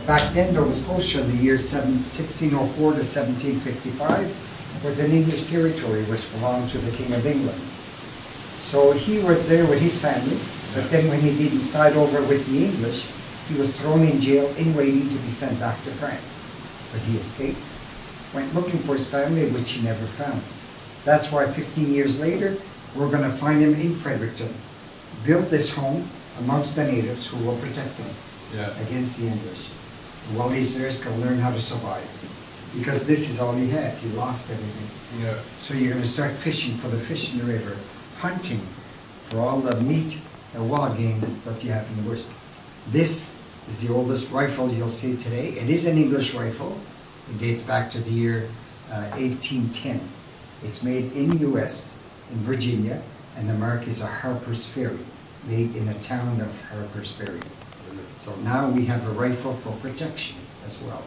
Back then, Nova Scotia, the year 1604 to 1755, was an English territory which belonged to the King of England. So he was there with his family, but then when he didn't side over with the English, he was thrown in jail in waiting to be sent back to France. But he escaped, went looking for his family, which he never found. That's why 15 years later, we're going to find him in Fredericton. Built this home amongst the natives who will protect him against the English. While he's there, he's going to learn how to survive. Because this is all he has. He lost everything. Yeah. So you're going to start fishing for the fish in the river, hunting for all the meat and wild games that you have in the bush. This is the oldest rifle you'll see today. It is an English rifle. It dates back to the year 1810. It's made in the U.S., in Virginia, and the mark is a Harper's Ferry, made in the town of Harper's Ferry. So now we have a rifle for protection as well.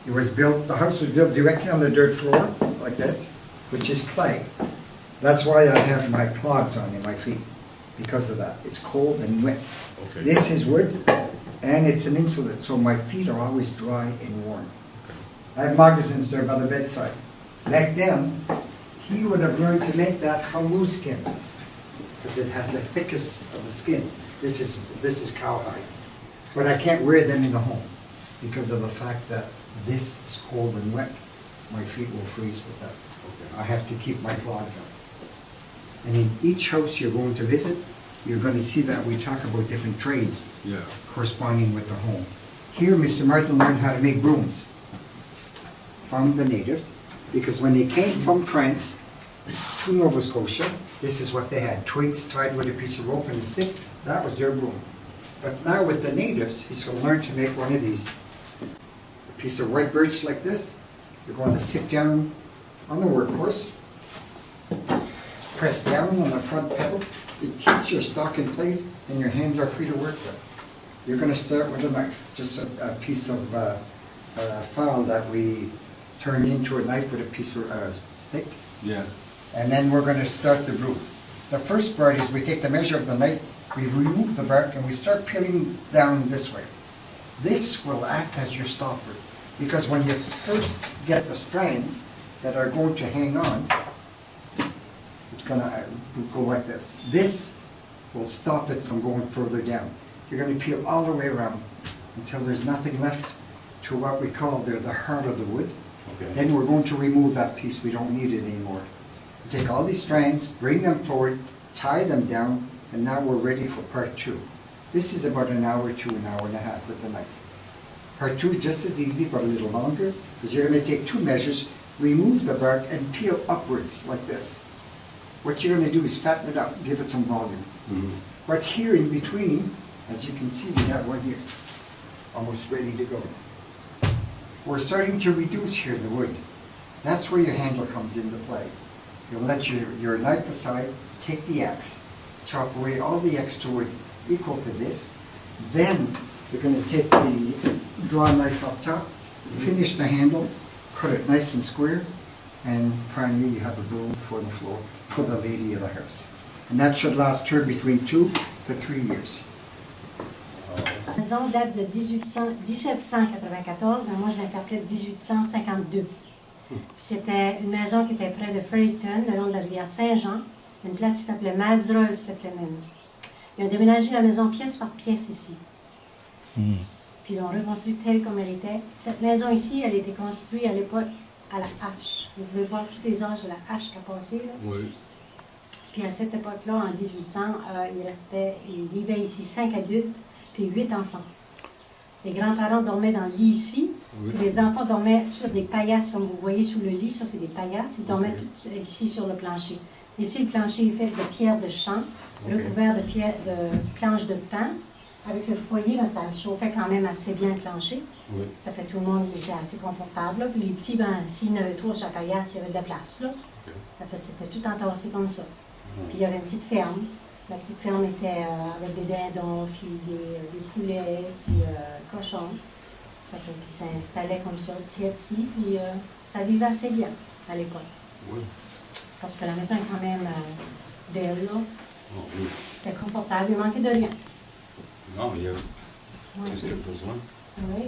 It was built, the house was built directly on the dirt floor, like this, which is clay. That's why I have my clogs on in my feet, because of that. It's cold and wet. Okay. This is wood, and it's an insulate, so my feet are always dry and warm. Okay. I have moccasins there by the bedside. Back then, he would have learned to make that from moose skin, because it has the thickest of the skins. This is cowhide. But I can't wear them in the home, because of the fact that this is cold and wet. My feet will freeze with that. Okay. I have to keep my clogs on. And in each house you're going to visit, you're going to see that we talk about different trades corresponding with the home. Here, Mr. Martin learned how to make brooms from the natives, because when they came from France to Nova Scotia, this is what they had. Twigs tied with a piece of rope and a stick. That was their broom. But now with the natives, he's going to learn to make one of these. A piece of white birch like this. You're going to sit down on the workhorse, press down on the front pedal. It keeps your stock in place, and your hands are free to work with. You're going to start with a knife, just a piece of file that we turn into a knife with a piece of stick. Yeah. And then we're going to start the broom. The first part is we take the measure of the knife, we remove the bark, and we start peeling down this way. This will act as your stopper, because when you first get the strands that are going to hang on, it's going to go like this. This will stop it from going further down. You're going to peel all the way around until there's nothing left to what we call there the heart of the wood. Okay. Then we're going to remove that piece. We don't need it anymore. Take all these strands, bring them forward, tie them down, and now we're ready for part two. This is about an hour to an hour and a half with the knife. Part two is just as easy, but a little longer, because you're going to take two measures, remove the bark, and peel upwards like this. What you're going to do is fatten it up, give it some volume. Mm-hmm. But here in between, as you can see, we have one here, almost ready to go. We're starting to reduce here the wood. That's where your handle comes into play. You'll let your knife aside, take the axe, chop away all the extra wood equal to this. Then you're going to take the draw knife up top, finish the handle, cut it nice and square, and finally you have a broom for the floor for the lady of the house. And that should last her between 2 to 3 years. La maison date de 1794, mais moi je l'interprète 1852. C'était une maison qui était près de Fredericton, le long de la rivière Saint-Jean, une place qui s'appelait Mazerolles Settlement. Ils ont déménagé la maison pièce par pièce ici. Puis ils l'ont reconstruite telle qu'on méritait. Cette maison ici, elle a été construite à l'époque à la hache. Vous pouvez voir tous les âges de la hache qui a passé là. Oui. Puis à cette époque-là, en 1800, il vivait ici 5 adultes, puis 8 enfants. Les grands-parents dormaient dans le lit ici, puis les enfants dormaient sur des paillasses, comme vous voyez sous le lit, ça c'est des paillasses, ils dormaient tous ici sur le plancher. Ici, le plancher est fait de pierres de champ, recouvert de planches de pain. Avec le foyer, là, ça chauffait quand même assez bien le plancher. Oui. Ça fait tout le monde était assez confortable. Là. Puis les petits, ben, s'il y en avait trop sur la paillasse, il y avait de la place. Là. C'était tout entassé comme ça. Puis il y avait une petite ferme. La petite ferme était avec des dindons, puis des poulets, puis cochons. Ça fait qu'ils s'installaient comme ça, petit à petit, puis ça vivait assez bien à l'époque. Oui. Parce que la maison est quand même belle, là. Oh, oui. C'était confortable, il manquait de rien. Non, il y a Ouais. tout ce qu'il y a besoin. Oui.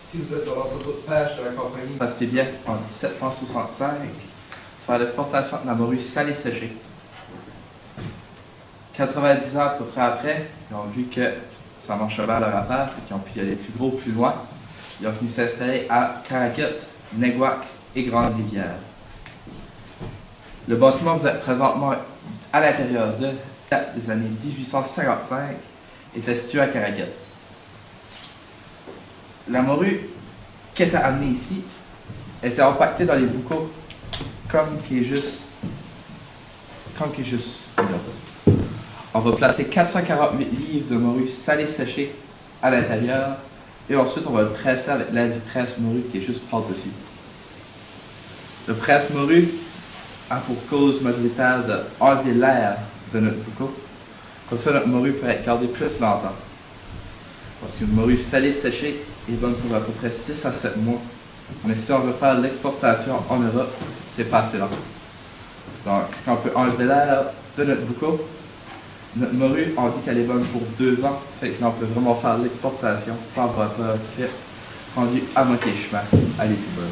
Si vous êtes dans l'entrepôt-de-pêche de la compagnie Passe-Pébiac en 1765, faire l'exportation de la morue salée séchée. 90 ans à peu près après, ils ont vu que ça marchait bien leur affaire, et qu'ils ont pu aller plus gros, plus loin. Ils ont venu s'installer à Caraquette, Neguac et Grande-Rivière. Le bâtiment vous êtes présentement à l'intérieur de date des années 1855 était situé à Caraquette. La morue qui était amenée ici était empaquetée dans les boucaux comme qui est juste là. On va placer 448 livres de morue salée séchée à l'intérieur et ensuite on va le presser avec l'aide du presse-morue qui est juste par-dessus. Le presse-morue a pour cause majoritaire d'enlever l'air de notre boucau. Comme ça, notre morue peut être gardée plus longtemps. Parce qu'une morue salée séchée est bonne pour à peu près 6 à 7 mois. Mais si on veut faire l'exportation en Europe, c'est pas assez long. Donc, si on peut enlever l'air de notre boucau, notre morue, on dit qu'elle est bonne pour 2 ans. Fait que là, on peut vraiment faire l'exportation sans avoir peur que, rendu à moitié chemin, elle est plus bonne.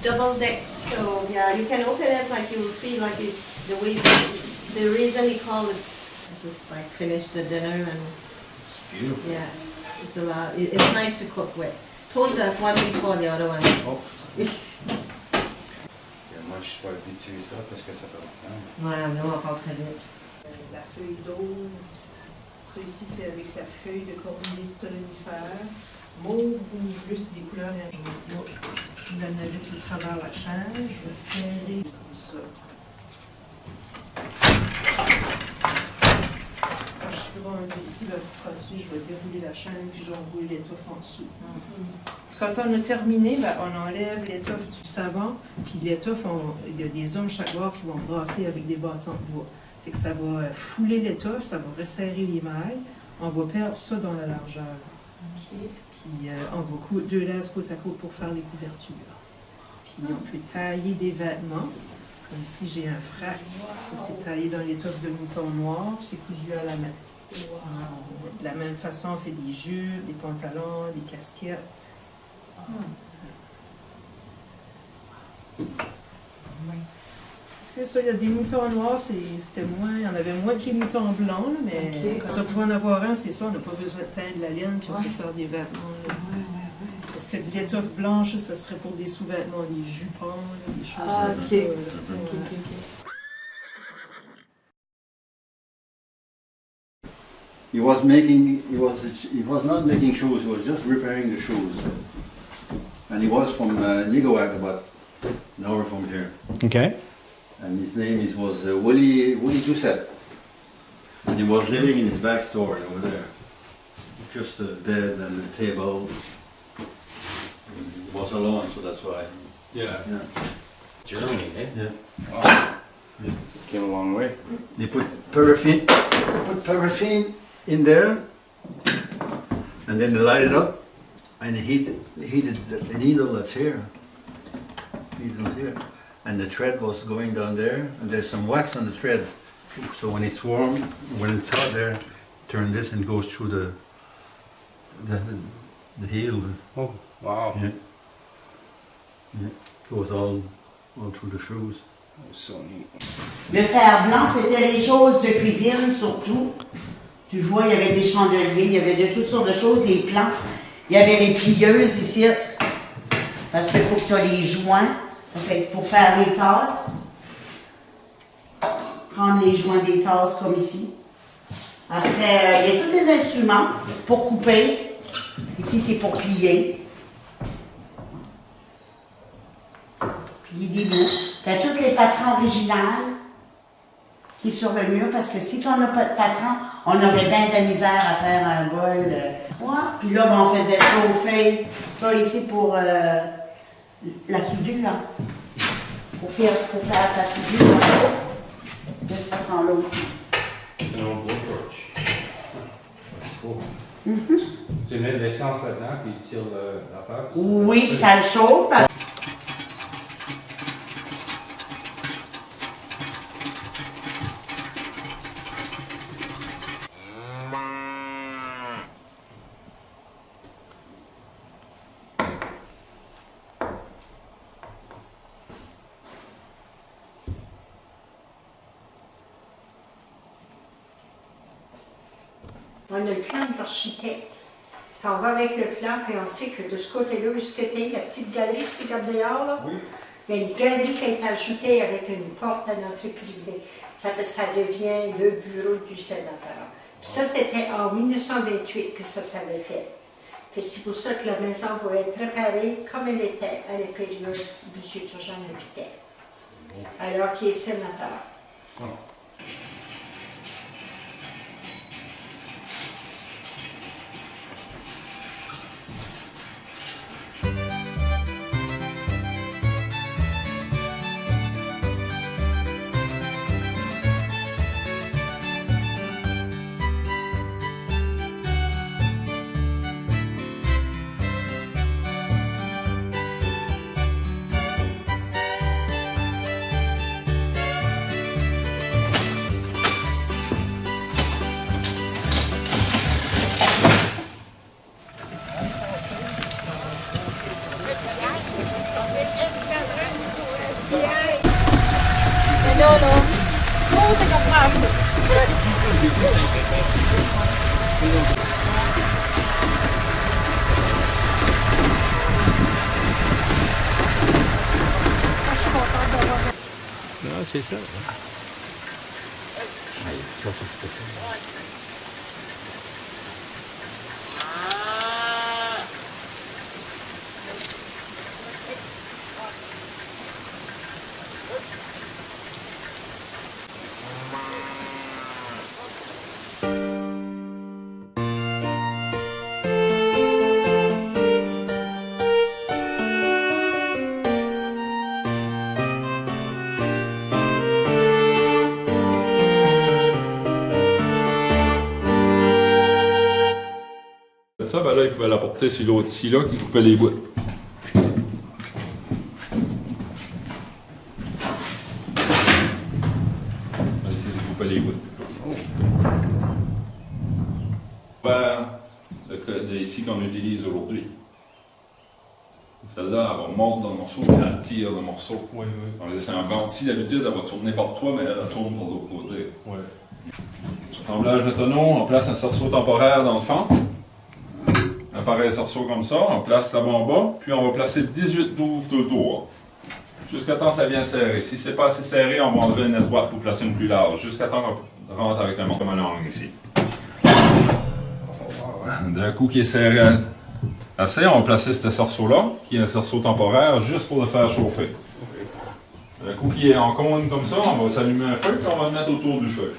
Double decks, so yeah, you can open it like you will see like the way, the reason he called it, just like finish the dinner and It's beautiful. yeah, it's a lot, it's nice to cook with. Close that one before the other one. Oh. Moi, je suis pas habitué à ça parce que ça fait longtemps. Ouais, non, on part très vite. La feuille d'eau, ça ici c'est avec la feuille de cornelier stolonifère. Mauve, rouge, bleu, c'est des couleurs jaune. La navette au travers la chaîne, je vais serrer comme ça. Quand je suis un peu ici, là, pour continuer, je vais dérouler la chaîne puis je vais enrouler l'étoffe en dessous. Quand on a terminé, ben, on enlève l'étoffe du savon, puis l'étoffe, il y a des hommes chaque bord qui vont brasser avec des bâtons de bois. Fait que ça va fouler l'étoffe, ça va resserrer les mailles, on va perdre ça dans la largeur. Okay. Puis on va coudre 2 laisses côte à côte pour faire les couvertures. Puis on peut tailler des vêtements. Comme ici, j'ai un frac. Ça, c'est taillé dans l'étoffe de mouton noir, puis c'est cousu à la main. De la même façon, on fait des jupes, des pantalons, des casquettes. C'est ça, il y a des moutons noirs, c'était moins, il y en avait moins que les moutons blancs, là, mais Okay. quand on pouvait en avoir un, c'est ça, on n'a pas besoin de teindre la laine, puis on peut faire des vêtements. Là. Parce que l'étoffe blanche, ça serait pour des sous-vêtements, des jupons, là, des choses comme ça. Là. He was not making shoes, he was just repairing the shoes. And he was from Nigawac, about an hour from here. Okay. And his name was Willie Doucette. And he was living in his back store over there. Just a bed and a table. He was alone, so that's why. Yeah. Yeah. Germany, eh? Yeah. Wow. Came a long way. They put paraffin in there, and then they light it up, and heated the needle that's here. Needle here. And the thread was going down there, and there's some wax on the thread. So when it's warm, when it's hot there, turn this and it goes through the heel. Oh, wow. Yeah. Yeah. Goes all through the shoes. So neat. Le fer blanc, c'était les choses de cuisine surtout. Tu vois, il y avait des chandeliers, il y avait de toutes sortes de choses, les plans. Il y avait les plieuses ici. Parce qu'il faut que tu aies les joints. Fait, pour faire les tasses, prendre les joints des tasses comme ici. Après, il y a tous les instruments pour couper. Ici, c'est pour plier. plier des bouts. Tu as toutes les patrons originales qui est sur le mur, parce que si on n'a pas de patron, on aurait bien de la misère à faire un bol. Ouais. Puis là, ben, on faisait chauffer ça ici pour la soudure. Pour faire la soudure de cette façon-là aussi. C'est un blowtorch. Cool. Tu mets de l'essence là-dedans, puis tu tires l'affaire. Oui, puis ça le chauffe. On a le plan de l'architecte. On va avec le plan, puis on sait que de ce côté-là, où ce que t'es, la petite galerie, si tu regardes dehors, là, il y a une galerie qui a été ajoutée avec une porte à l'entrée privée. Ça devient le bureau du sénateur. Puis ça, c'était en 1928 que ça s'avait fait. Puis c'est pour ça que la maison va être réparée comme elle était à la période où M. Turgeon habitait, alors qu'il est sénateur. Ah, c'est ça. Ça, c'est spécial. Ça, ben là, il pouvait l'apporter sur l'autre ici, là, qui coupait les bouts. On va essayer de couper les bouts. De ici qu'on utilise aujourd'hui. Celle-là, elle va monter dans le morceau et elle tire le morceau. Oui, oui. C'est un venti, d'habitude, elle va tourner par toi, mais elle tourne par l'autre côté. Oui. Assemblage de tonneau, on place un cerceau temporaire dans le fond. Un pareil cerceau comme ça, on place là-bas en bas, puis on va placer 18 douves autour. Jusqu'à temps que ça vienne serré. Si c'est pas assez serré, on va enlever une étroite pour placer une plus large. Jusqu'à temps qu'on rentre avec un morceau comme un angle ici. D'un coup qui est serré assez, on va placer ce cerceau-là, qui est un cerceau temporaire, juste pour le faire chauffer. D'un coup qui est en cône comme ça, on va s'allumer un feu, puis on va le mettre autour du feu.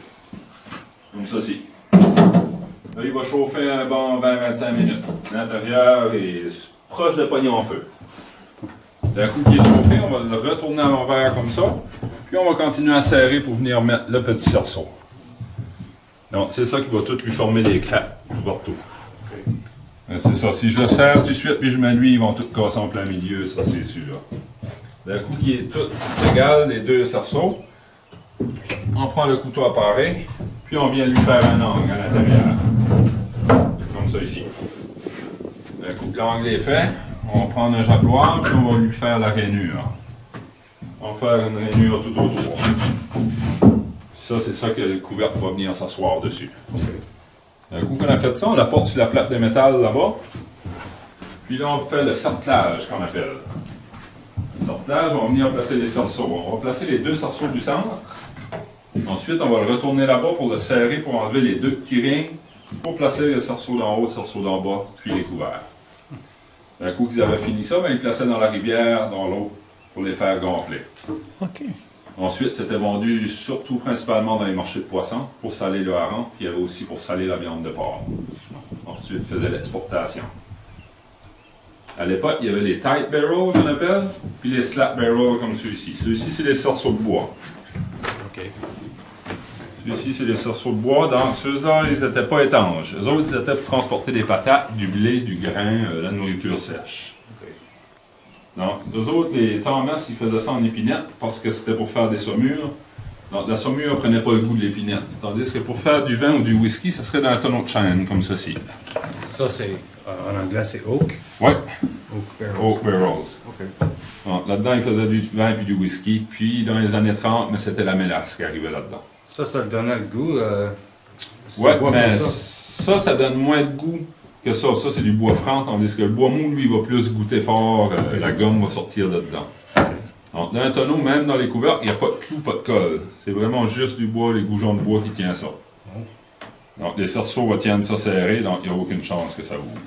Comme ceci. Là, il va chauffer un bon 20-25 minutes. L'intérieur est proche de pognon en feu. D'un coup qui est chauffé, on va le retourner à l'envers comme ça, puis on va continuer à serrer pour venir mettre le petit cerceau. Donc, c'est ça qui va tout lui former les crêpes tout partout. C'est ça. Si je le serre tout de suite puis je mets lui, ils vont tous casser en plein milieu, ça c'est sûr. D'un coup qui est tout égal, les deux cerceaux, on prend le couteau à parer, puis on vient lui faire un angle à l'intérieur. Comme ça ici. D'un coup que l'angle est fait, on va prendre un jaguar, puis on va lui faire la rainure. On va faire une rainure tout autour. Ça, c'est ça que le couvercle va venir s'asseoir dessus. Un coup qu'on a fait ça, on la porte sur la plaque de métal là-bas. Puis là, on fait le cerclage qu'on appelle. Le cerclage, on va venir placer les cerceaux. On va placer les deux cerceaux du centre. Ensuite, on va le retourner là-bas pour le serrer, pour enlever les deux petits rings, pour placer le cerceau d'en haut, le cerceau d'en bas, puis les couverts. Un coup qu'ils avaient fini ça, ben, ils plaçaient dans la rivière, dans l'eau, pour les faire gonfler. OK. Ensuite, c'était vendu surtout principalement dans les marchés de poissons pour saler le hareng, puis il y avait aussi pour saler la viande de porc. Ensuite, ils faisaient l'exportation. À l'époque, il y avait les tight barrels, qu'on appelle, puis les slap barrels comme celui-ci. Celui-ci, c'est les cerceaux de bois. OK. Celui-ci, c'est les cerceaux de bois. Donc, ceux-là, ils n'étaient pas étanches. Les autres, ils étaient pour transporter des patates, du blé, du grain, la nourriture sèche. Donc, eux autres, les Thomas, ils faisaient ça en épinette parce que c'était pour faire des saumures. Donc, la saumure ne prenait pas le goût de l'épinette. Tandis que pour faire du vin ou du whisky, ça serait dans un tonneau de chêne, comme ceci. Ça, c'est, en anglais, c'est oak. Oui, Oak barrels. oak barrels. OK. Donc, là-dedans, ils faisaient du vin et du whisky. Puis, dans les années 30, mais c'était la mélasse qui arrivait là-dedans. Ça donnait le goût. Oui, mais ça donne moins de goût que ça. Ça, c'est du bois franc, tandis que le bois mou, lui, va plus goûter fort. La gomme va sortir de dedans. Donc, dans un tonneau, même dans les couvercles, il n'y a pas de clou, pas de colle. C'est vraiment juste du bois, les goujons de bois qui tiennent ça. Donc, les cerceaux tiennent ça serré, donc il n'y a aucune chance que ça ouvre.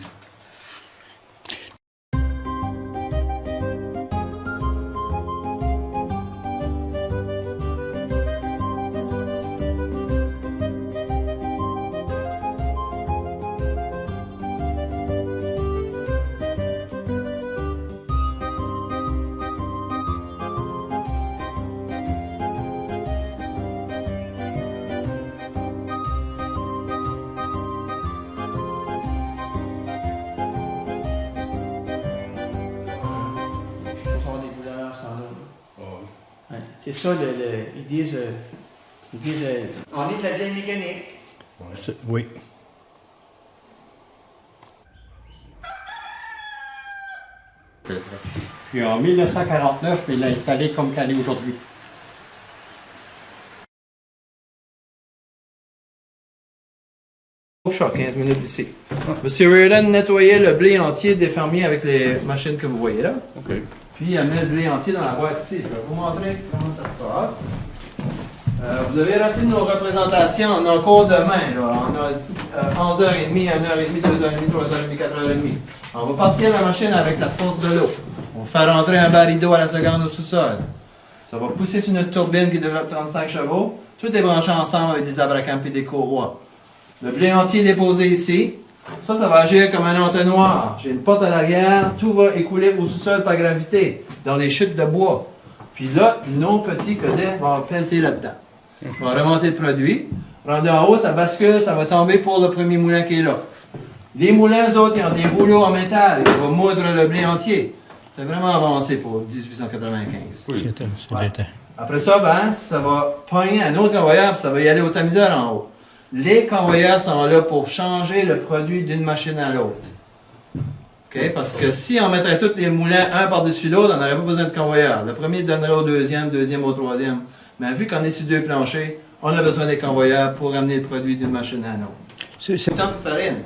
C'est ça, ils disent on est de la vieille mécanique. Oui. Puis en 1949, il l'a installé comme qu'elle est aujourd'hui. Je suis à 15 minutes d'ici. Monsieur Reardon nettoyait le blé entier des fermiers avec les machines que vous voyez là. OK. Puis il amenait le blé entier dans la boîte ici. Je vais vous montrer comment ça se passe. Vous avez raté nos représentations en encore demain. Là. On a 11h30, 1h30, 2h30, 3h30, 4h30. On va partir la machine avec la force de l'eau. On va faire rentrer un baril d'eau à la seconde au sous-sol. Ça va pousser sur notre turbine qui développe 35 chevaux. Tout est branché ensemble avec des abracams et des courroies. Le blé entier est déposé ici. Ça va agir comme un entonnoir. J'ai une porte à l'arrière. Tout va écouler au sous-sol par gravité, dans les chutes de bois. Puis là, nos petits codets vont pelleter là-dedans. On va remonter le produit. Rendu en haut, ça bascule, ça va tomber pour le premier moulin qui est là. Les moulins, eux autres, ils ont des rouleaux en métal qui vont moudre le blé entier. C'est vraiment avancé pour 1895. Oui. Ouais. Après ça, ben, ça va pogner un autre convoyeur, puis ça va y aller au tamiseur en haut. Les convoyeurs sont là pour changer le produit d'une machine à l'autre. Okay? Parce que si on mettrait tous les moulins un par-dessus l'autre, on n'aurait pas besoin de convoyeur. Le premier donnerait au deuxième, deuxième au troisième. Mais vu qu'on est sur deux planchers, on a besoin des convoyeurs pour amener le produit d'une machine à l'autre. C'est tant de farine.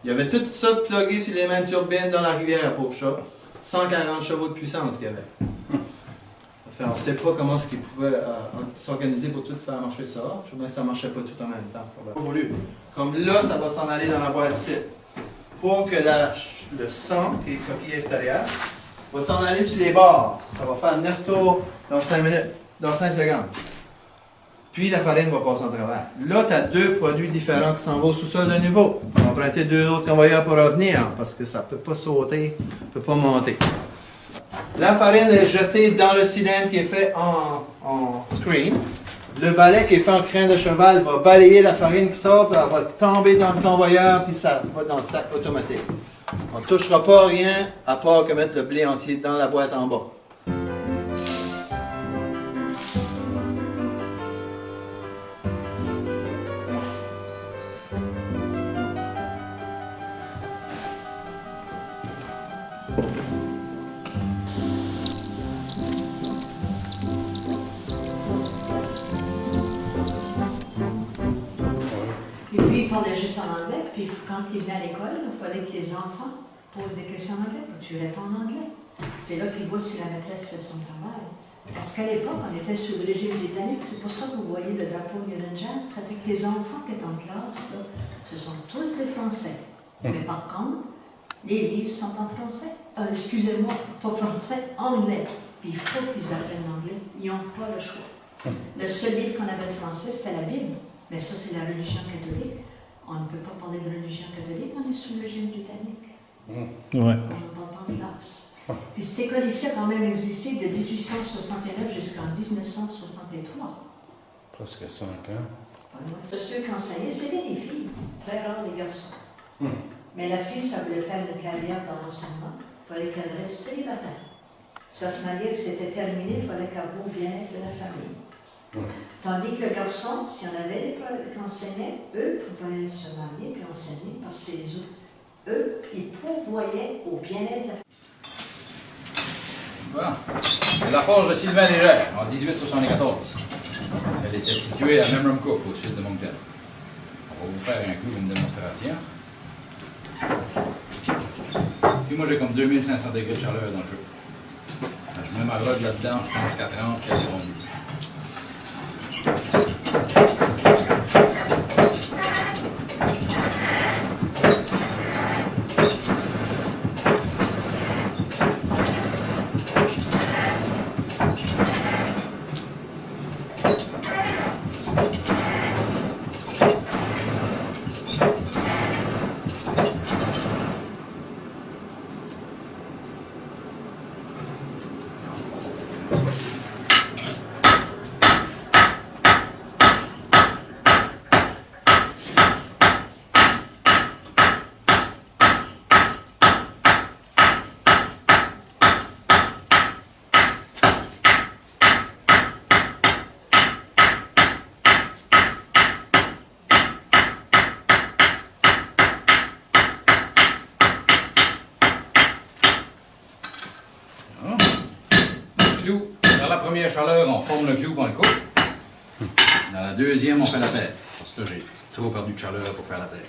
Il y avait tout ça plugué sur les mêmes turbines dans la rivière à Pour-Chat. 140 chevaux de puissance qu'il y avait. Enfin, on ne sait pas comment est-ce qu'ils pouvaient s'organiser pour tout faire marcher ça. Je sais bien que ça ne marchait pas tout en même temps. Comme là, ça va s'en aller dans la boîte ici. Pour que le sang, qui est coquille extérieure, va s'en aller sur les bords. Ça va faire 9 tours dans 5 minutes, dans 5 secondes. Puis la farine va passer en travers. Là, tu as deux produits différents qui s'en vont au sous-sol de nouveau. On va emprunter deux autres convoyeurs pour revenir parce que ça ne peut pas sauter, ne peut pas monter. La farine est jetée dans le cylindre qui est fait en screen. Le balai qui est fait en crin de cheval va balayer la farine qui sort, puis elle va tomber dans le convoyeur, puis ça va dans le sac automatique. On ne touchera pas à rien à part que mettre le blé entier dans la boîte en bas. Il parlait juste en anglais, puis quand il venait à l'école, il fallait que les enfants posent des questions en anglais, faut que tu réponds en anglais. C'est là qu'il voit si la maîtresse fait son travail. Parce qu'à l'époque, on était sous le régime britannique, c'est pour ça que vous voyez le drapeau Union Jack, ça fait que les enfants qui sont en classe, là, ce sont tous des Français. Mais par contre, les livres sont en français. Excusez-moi, pas français, anglais. Puis il faut qu'ils apprennent l'anglais. Ils n'ont pas le choix. Le seul livre qu'on avait de français, c'était la Bible. Mais ça, c'est la religion catholique. On ne peut pas parler de religion catholique, on est sous le régime britannique. Ouais. On ne parle pas en classe. Puis cette école ici a quand même existé de 1869 jusqu'en 1963. Presque 5 ans. Ceux qui enseignaient, c'était des filles, très rares les garçons. Mais la fille, ça voulait faire une carrière dans l'enseignement, il fallait qu'elle reste célibataire. Ça se mariait, que c'était terminé, il fallait qu'elle vaut bien être de la famille. Tandis que le garçon, si on avait des problèmes qui enseignaient, eux pouvaient se marier puis enseigner parce que eux, ils pourvoyaient au bien-être de la famille. Voilà. C'est la forge de Sylvain Légère, en 1874. Elle était située à Memramcook, au sud de Moncton. On va vous faire inclure une démonstration. Puis moi, j'ai comme 2500 degrés de chaleur dans le feu. Je mets ma rod là-dedans, je pense qu'à 30, elle est rendue. Dans la première chaleur, on forme le clou qu'on le coupe. Dans la deuxième, on fait la tête. Parce que là, j'ai trop perdu de chaleur pour faire la tête.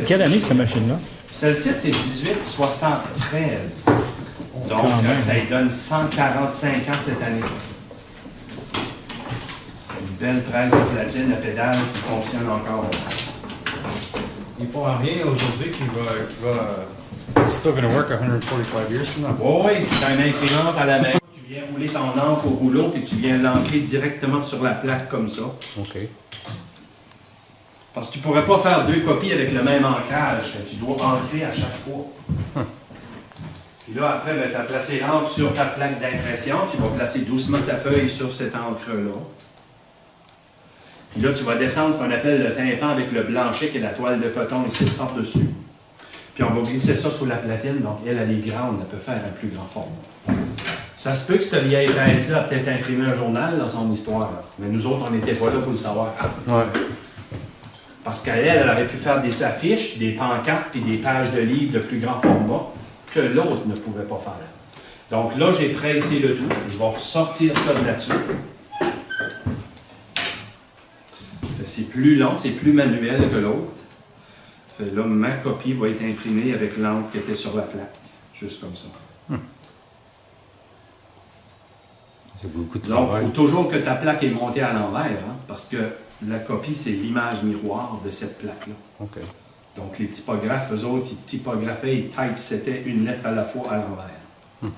Quelle année cette machine-là? Celle-ci, c'est 1873. Donc, ça lui donne 145 ans cette année. Une belle presse de platine à pédale qui fonctionne encore. Il ne faut rien aujourd'hui qui va It's still going to work 145 years from now? Oui, c'est un imprimante à la main. Tu viens rouler ton encre au rouleau et tu viens l'ancrer directement sur la plaque comme ça. OK. Parce que tu ne pourrais pas faire deux copies avec le même ancrage. Tu dois ancrer à chaque fois. Puis là, après, tu as placé l'encre sur ta plaque d'impression. Tu vas placer doucement ta feuille sur cette encre-là. Puis là, tu vas descendre ce qu'on appelle le tympan avec le blanchet, qui est la toile de coton ici par-dessus. Puis on va glisser ça sous la platine. Donc, elle est grande. Elle peut faire un plus grand format. Ça se peut que cette vieille presse-là a peut-être imprimé un journal dans son histoire. Mais nous autres, on n'était pas là pour le savoir. Ouais. Parce qu'elle aurait pu faire des affiches, des pancartes et des pages de livres de plus grand format que l'autre ne pouvait pas faire. Donc là, j'ai pressé le tout. Je vais ressortir ça de là-dessus. C'est plus long, c'est plus manuel que l'autre. Là, ma copie va être imprimée avec l'encre qui était sur la plaque. Juste comme ça. C'est beaucoup de Donc, travail. il faut toujours que ta plaque est montée à l'envers, hein, parce que la copie, c'est l'image miroir de cette plaque-là. OK. Donc, les typographes, eux autres, ils typographaient, ils typesettaient une lettre à la fois à l'envers.